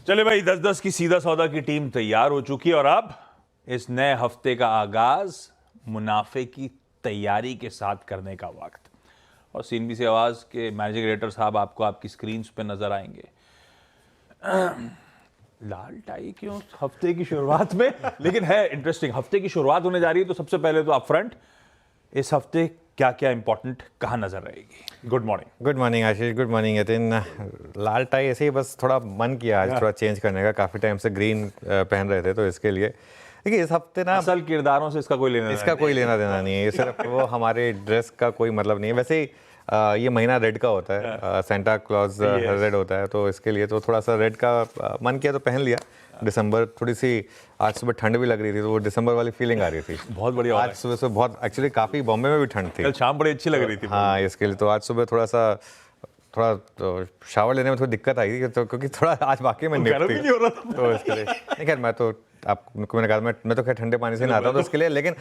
चले भाई, 10-10 की सीधा सौदा की टीम तैयार हो चुकी है और अब इस नए हफ्ते का आगाज मुनाफे की तैयारी के साथ करने का वक्त। और सीएनबीसी आवाज के मैनेजिंग डायरेक्टर साहब आपको आपकी स्क्रीन पे नजर आएंगे। लाल टाई क्यों हफ्ते की शुरुआत में? लेकिन है इंटरेस्टिंग, हफ्ते की शुरुआत होने जा रही है तो सबसे पहले तो अपफ्रंट इस हफ्ते क्या क्या इंपॉर्टेंट कहाँ नजर रहेगी? गुड मॉर्निंग आशीष, गुड मॉर्निंग यतिन। लाल टाई ऐसे ही बस थोड़ा मन किया आज थोड़ा चेंज करने का, काफ़ी टाइम से ग्रीन पहन रहे थे तो इसके लिए। देखिए इस हफ्ते ना असल किरदारों से इसका कोई लेना देना नहीं है, ये सिर्फ वो हमारे ड्रेस का कोई मतलब नहीं है। वैसे ही ये महीना रेड का होता है, सेंटा क्लॉज रेड होता है, तो इसके लिए तो थोड़ा सा रेड का मन किया तो पहन लिया। दिसंबर थोड़ी सी आज सुबह ठंड भी लग रही थी तो वो दिसंबर वाली फीलिंग आ रही थी। बहुत बढ़िया। आज सुबह से बहुत एक्चुअली काफ़ी बॉम्बे में भी ठंड थी, कल शाम बड़ी अच्छी लग रही थी। हाँ, इसके लिए तो आज सुबह थोड़ा तो शावर लेने में थोड़ी दिक्कत आई थी, तो क्योंकि थोड़ा आज वाकई में गर्मी नहीं हो रहा था तो इसके लिए नहीं। खैर मैं तो आपको मैंने कहा मैं तो खैर ठंडे पानी से नहाता हूँ तो इसके लिए, लेकिन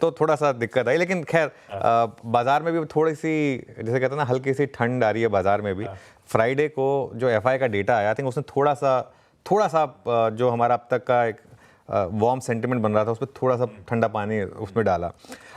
तो थोड़ा सा दिक्कत आई। लेकिन खैर बाजार में भी थोड़ी सी जैसे कहते हैं ना हल्की सी ठंड आ रही है बाजार में भी। फ्राइडे को जो एफआई का डेटा आया, आई थिंक उसने थोड़ा सा जो हमारा अब तक का एक वार्म सेंटिमेंट बन रहा था उसमें थोड़ा सा ठंडा पानी उसमें डाला।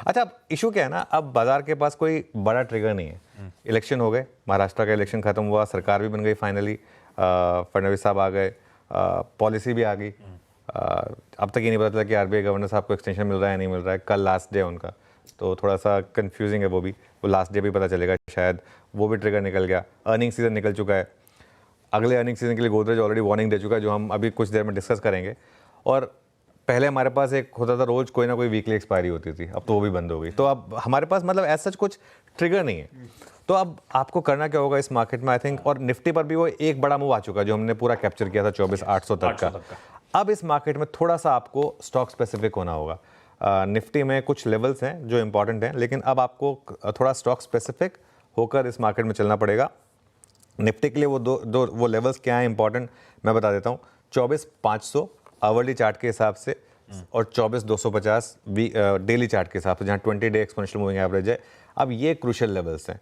अच्छा, इशू क्या है ना, अब बाजार के पास कोई बड़ा ट्रिगर नहीं है। इलेक्शन हो गए, महाराष्ट्र का इलेक्शन खत्म हुआ, सरकार भी बन गई फाइनली, फडणवीस साहब आ गए, पॉलिसी भी आ गई। अब तक ये नहीं पता चला कि आरबीआई गवर्नर साहब को एक्सटेंशन मिल रहा है या नहीं मिल रहा है। कल लास्ट डे है उनका, तो थोड़ा सा कंफ्यूजिंग है वो भी। वो लास्ट डे भी पता चलेगा शायद, वो भी ट्रिगर निकल गया। अर्निंग सीजन निकल चुका है, अगले अर्निंग सीजन के लिए गोदरेज ऑलरेडी वार्निंग दे चुका है, जो हम अभी कुछ देर में डिस्कस करेंगे। और पहले हमारे पास एक होता था रोज कोई ना कोई वीकली एक्सपायरी होती थी, अब तो वो भी बंद हो गई। तो अब हमारे पास मतलब ऐसा कुछ ट्रिगर नहीं है। तो अब आपको करना क्या होगा इस मार्केट में, आई थिंक। और निफ्टी पर भी वो एक बड़ा मूव आ चुका है जो हमने पूरा कैप्चर किया था 24,800 तक का। अब इस मार्केट में थोड़ा सा आपको स्टॉक स्पेसिफिक होना होगा। निफ्टी में कुछ लेवल्स हैं जो इंपॉर्टेंट हैं, लेकिन अब आपको थोड़ा स्टॉक स्पेसिफिक होकर इस मार्केट में चलना पड़ेगा। निफ्टी के लिए वो लेवल्स क्या हैं इंपॉर्टेंट, मैं बता देता हूँ। 24,500 आवरली चार्ट के हिसाब से और 24,250 डेली चार्ट के हिसाब से, जहाँ 20 डे एक्सपोनेंशियल मूविंग एवरेज है। अब ये क्रूशियल लेवल्स हैं।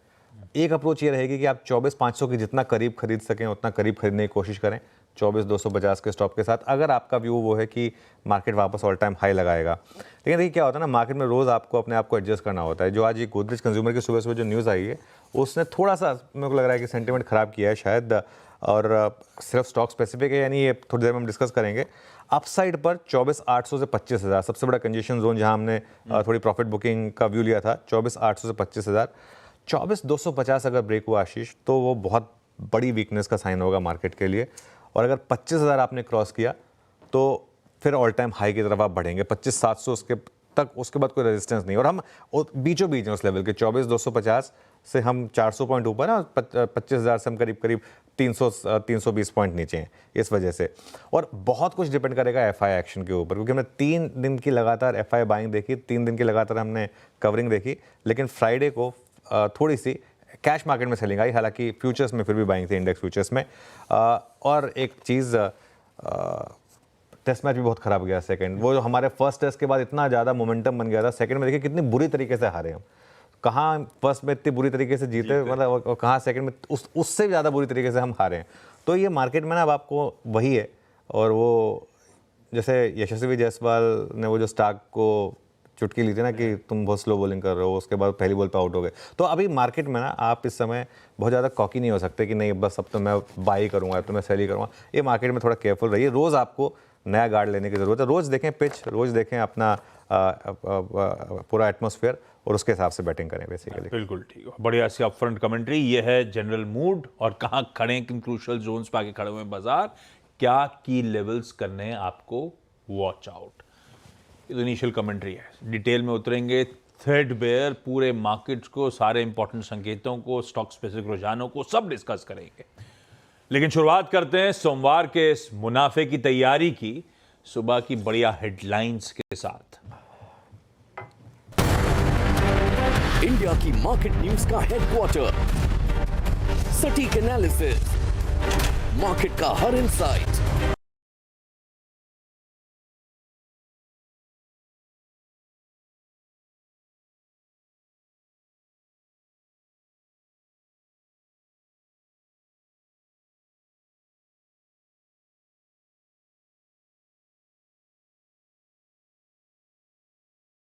एक अप्रोच ये रहेगी कि आप 24,500 के जितना करीब खरीद सकें उतना करीब खरीदने की कोशिश करें 24,250 के स्टॉप के साथ, अगर आपका व्यू वो है कि मार्केट वापस ऑल टाइम हाई लगाएगा। लेकिन देखिए क्या होता है ना, मार्केट में रोज़ आपको अपने आप को एडजस्ट करना होता है। जो आज ये गोदरेज कंज्यूमर की सुबह जो न्यूज़ आई है उसने थोड़ा सा मेरे को लग रहा है कि सेंटिमेंट ख़राब किया है शायद, और सिर्फ स्टॉक स्पेसिफिक है यानी ये थोड़ी देर में हम डिस्कस करेंगे। अपसाइड पर 24,800 से 25,000 सबसे बड़ा कंजेशन जोन, जहां हमने थोड़ी प्रॉफिट बुकिंग का व्यू लिया था। 24,800 से 25,000। 24,250 अगर ब्रेक हुआ आशीष, तो वो बहुत बड़ी वीकनेस का साइन होगा मार्केट के लिए। और अगर 25,000 आपने क्रॉस किया तो फिर ऑल टाइम हाई की तरफ आप बढ़ेंगे। 25,700 उसके बाद कोई रेजिस्टेंस नहीं। और हम बीचों बीच हैं उस लेवल के। 24,250 से हम 400 पॉइंट ऊपर हैं, 25,000 से हम करीब 320 पॉइंट नीचे हैं इस वजह से। और बहुत कुछ डिपेंड करेगा एफआई एक्शन के ऊपर, क्योंकि हमने 3 दिन की लगातार एफआई बाइंग देखी, 3 दिन की लगातार हमने कवरिंग देखी। लेकिन फ्राइडे को थोड़ी सी कैश मार्केट में सेलिंग आई, हालांकि फ्यूचर्स में फिर भी बाइंग थी, इंडेक्स फ्यूचर्स में। और एक चीज़, टेस्ट मैच भी बहुत खराब गया सेकंड। वो जो हमारे फर्स्ट टेस्ट के बाद इतना ज़्यादा मोमेंटम बन गया था, सेकंड में देखिए कितनी बुरी तरीके से हारे हम। कहाँ फर्स्ट में इतनी बुरी तरीके से जीते मतलब, और कहाँ सेकंड में उससे ज़्यादा बुरी तरीके से हम हारे हैं। तो ये मार्केट में ना अब आपको वही है। और वो जैसे यशस्वी जायसवाल ने वो जो स्टार्क को चुटकी ली थी ना कि तुम बहुत स्लो बॉलिंग कर रहे हो, उसके बाद पहली बॉल पे आउट हो गए। तो अभी मार्केट में ना आप इस समय बहुत ज़्यादा कॉकी नहीं हो सकते कि नहीं बस अब तो मैं बाई करूँगा, तो मैं सेल ही करूँगा। ये मार्केट में थोड़ा केयरफुल रहिए। रोज़ आपको नया गार्ड लेने की ज़रूरत है। रोज़ देखें पिच, रोज़ देखें अपना पूरा एटमॉस्फेयर और उसके हिसाब से बैटिंग करें बेसिकली। बिल्कुल ठीक है, बढ़िया सी अपफ्रंट कमेंट्री। ये है जनरल मूड और कहाँ खड़े हैं, किन क्रूशियल जोन्स पे आके खड़े हुए हैं बाजार, क्या की लेवल्स करने हैं आपको वॉच आउट। ये तो इनिशियल कमेंट्री है, डिटेल में उतरेंगे थ्रेडबेयर पूरे मार्केट्स को, सारे इंपॉर्टेंट संकेतों को, स्टॉक स्पेसिफिक रुझानों को सब डिस्कस करेंगे। लेकिन शुरुआत करते हैं सोमवार के इस मुनाफे की तैयारी की सुबह की बढ़िया हेडलाइंस के साथ। इंडिया की मार्केट न्यूज का हेडक्वार्टर, सटीक एनालिसिस, मार्केट का हर इंसाइट,